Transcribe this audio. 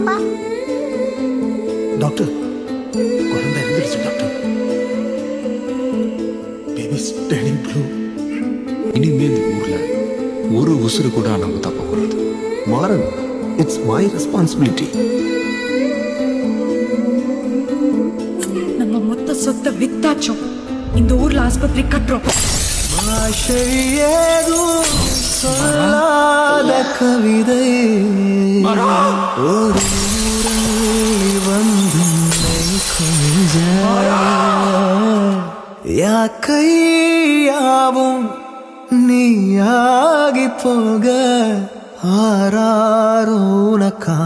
பாப்பா. டாக்டர், குழந்தை இறந்துடுச்சு டாக்டர். Baby's turning blue. இனிமே இந்த ஊர்ல ஒரு உசுறு கூட நம்ம தப்பக்கூடாது. Maran, it's my responsibility. நம்ம மொத்த சொத்தை வித்தாச்சோம். இந்த ஊர்ல ஆஸ்பத்திரி கட்டுறோம். சொல்லாத கவிதை ஒரு வந்து கொஞ்ச யாக்கையாவும் நீயாகி போக ஆராரோனக்கா